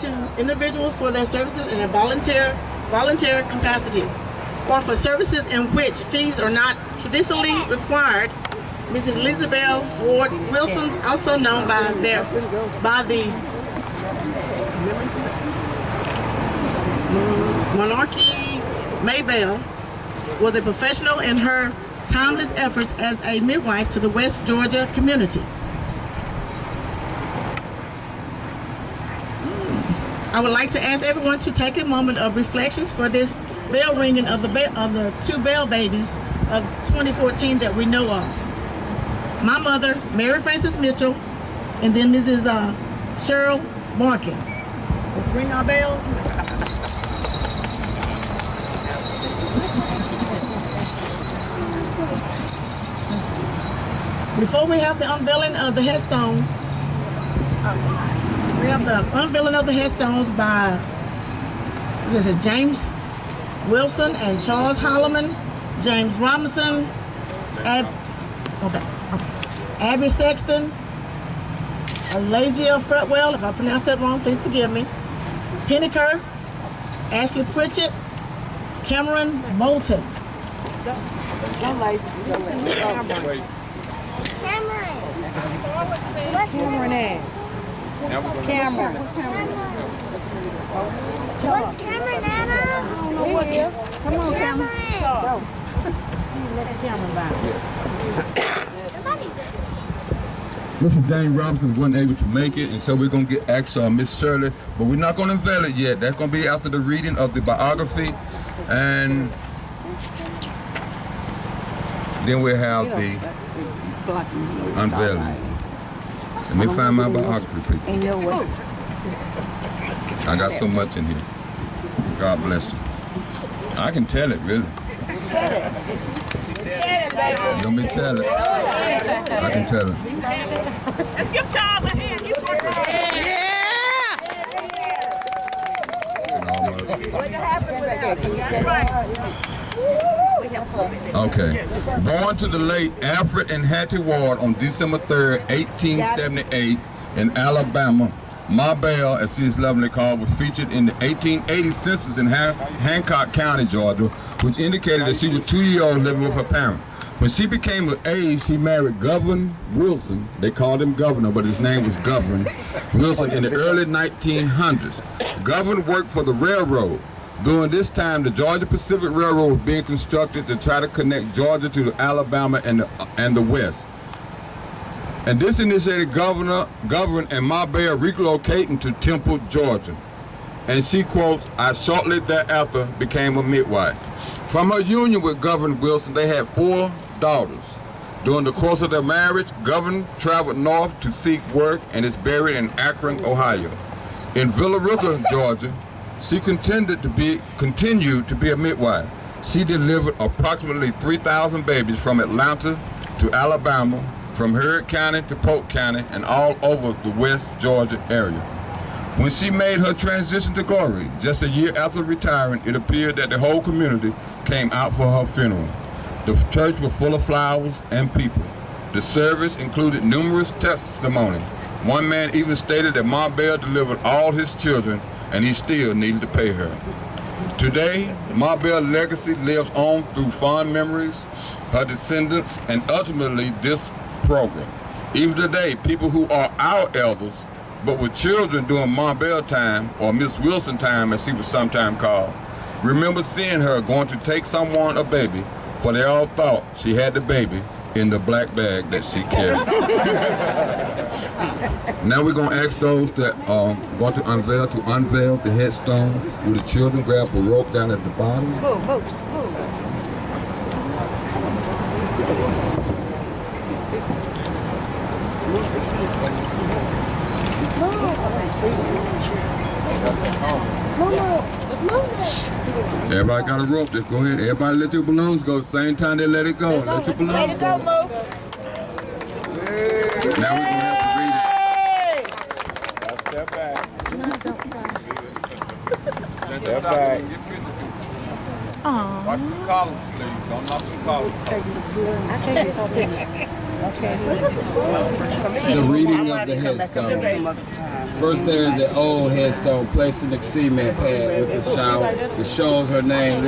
to individuals for their services in a voluntary capacity, or for services in which fees are not traditionally required. Mrs. Elizabeth Ward Wilson, also known by the Monarchy Maybell, was a professional in her timeless efforts as a midwife to the West Georgia community. I would like to ask everyone to take a moment of reflections for this bell ringing of the two bell babies of 2014 that we know of. My mother, Mary Frances Mitchell, and then Mrs. Cheryl Barkin. Let's ring our bells. Before we have the unveiling of the headstone, we have the unveiling of the headstones by James Wilson and Charles Holloman, James Robinson, Abby Sexton, Alasia Fretwell, if I pronounced that wrong, please forgive me, Penny Kerr, Ashley Pritchett, Cameron Bolton. Cameron. What's Cameron, Anna? I don't know what. Come on, Cameron. Go. Let Cameron by. Mr. James Robinson wasn't able to make it, and so we're going to ask Miss Shirley, but we're not going to unveil it yet. That's going to be after the reading of the biography, and then we'll have the unveiling. Let me find my biography, please. I got so much in here. God bless you. I can tell it, really. You want me to tell it? I can tell it. Let's give Charles a hand. Okay. Born to the late Alfred and Hattie Ward on December 3rd, 1878 in Alabama, Ma Bell, as she is lovingly called, was featured in the 1880 census in Hancock County, Georgia, which indicated that she was 2 years old living with her parents. When she became of age, she married Governor Wilson. They called him Governor, but his name was Governor Wilson in the early 1900s. Governor worked for the railroad. During this time, the Georgia Pacific Railroad was being constructed to try to connect Georgia to Alabama and the West. And this initiated Governor and Ma Bell relocating to Temple, Georgia. And she quotes, "I shortly thereafter became a midwife." From her union with Governor Wilson, they had 4 daughters. During the course of their marriage, Governor traveled north to seek work and is buried in Akron, Ohio. In Villa Rica, Georgia, she continued to be a midwife. She delivered approximately 3,000 babies from Atlanta to Alabama, from Heard County to Polk County, and all over the West Georgia area. When she made her transition to glory, just a year after retiring, it appeared that the whole community came out for her funeral. The church was full of flowers and people. The service included numerous testimonies. One man even stated that Ma Bell delivered all his children and he still needed to pay her. Today, Ma Bell's legacy lives on through fond memories, her descendants, and ultimately this program. Even today, people who are our elders, but with children during Ma Bell time, or Miss Wilson time as she was sometimes called, remember seeing her going to take someone a baby, for they all thought she had the baby in the black bag that she carried. Now we're going to ask those that want to unveil the headstone. Will the children grab a rope down at the bottom? Everybody got a rope. Just go ahead. Everybody let your balloons go. Same time they let it go. Let your balloons go. Now we're going to have to read it. Now step back. Step back. Watch the columns, please. Don't knock the columns. I can't get The reading of the headstone. First there is the old headstone placed in the cement pad with a shower. It shows her name,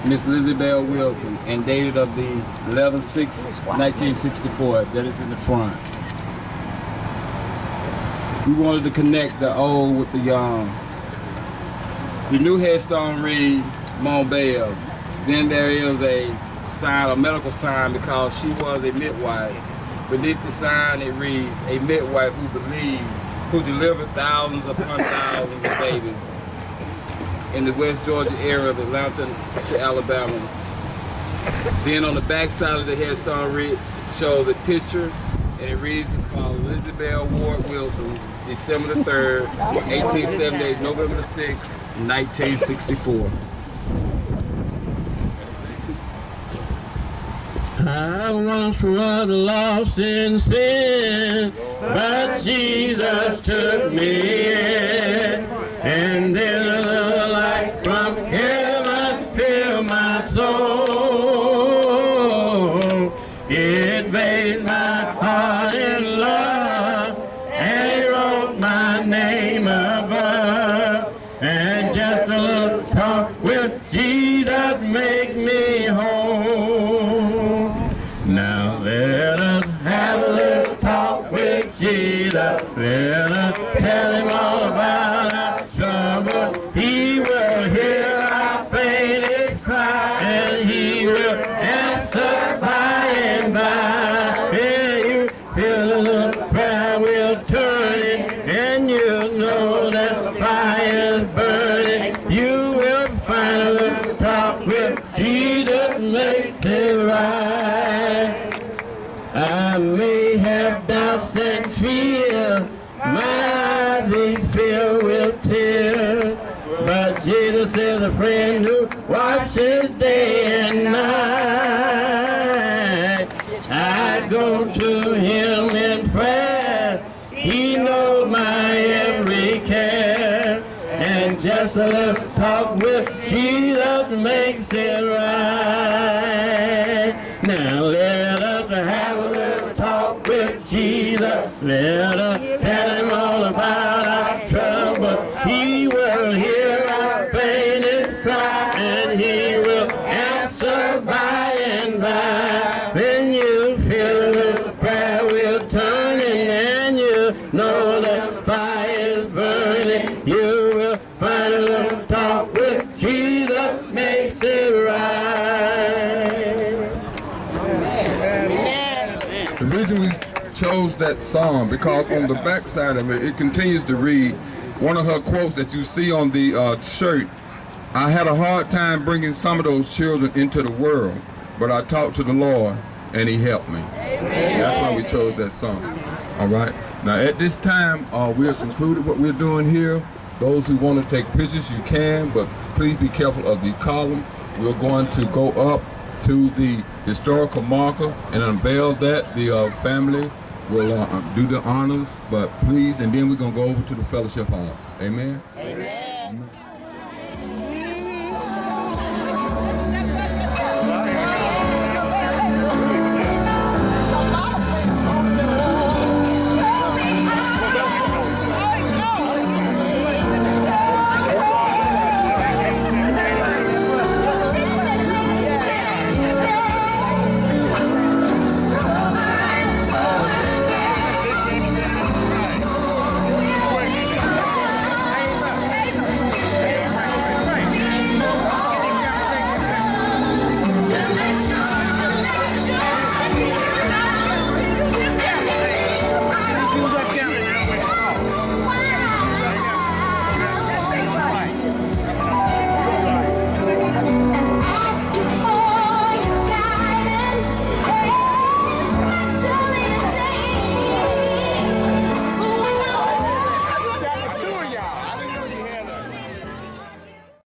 Miss Lizzie Bell Wilson, and dated of the 11/6/1964. That is in the front. We wanted to connect the old with the young. The new headstone reads, Mon Bell. Then there is a sign, a medical sign, because she was a midwife. Beneath the sign it reads, a midwife who delivered thousands upon thousands of babies in the West Georgia area of Atlanta to Alabama. Then on the back side of the headstone shows a picture, and it reads as follows: Lizzie Bell Ward Wilson, December the 3rd, 1878, November the 6th, 1964. I once was lost in sin, but Jesus took me in, and then a little light from heaven filled my soul. It bathed my heart in love, and He wrote my name above, and just a little talk with Jesus makes me whole. Now let us have a little talk with Jesus. Let us tell Him all about our trouble. He will hear our faintest cry, and He will answer by and by. Yeah, you feel a little prayer will turn it, and you know that fire is burning. You will find a little talk with Jesus makes it right. I may have doubts and fear, my eyes be filled with tears, but Jesus is a friend who watches day and night. I go to Him in prayer, He knows my every care, and just a little talk with Jesus makes it right. Now let us have a little talk with Jesus. Let us tell Him all about our trouble. He will hear our faintest cry, and He will answer by and by. When you feel a little prayer will turn, and you know that fire is burning, you will find a little talk with Jesus makes it right. The reason we chose that song, because on the back side of it, it continues to read one of her quotes that you see on the shirt. I had a hard time bringing some of those children into the world, but I talked to the Lord and He helped me. That's why we chose that song. All right. Now at this time, we have concluded what we're doing here. Those who want to take pictures, you can, but please be careful of the column. We're going to go up to the historical marker and unveil that. The family will do the honors, but please, and then we're going to go over to the fellowship hall. Amen? Amen. Amen.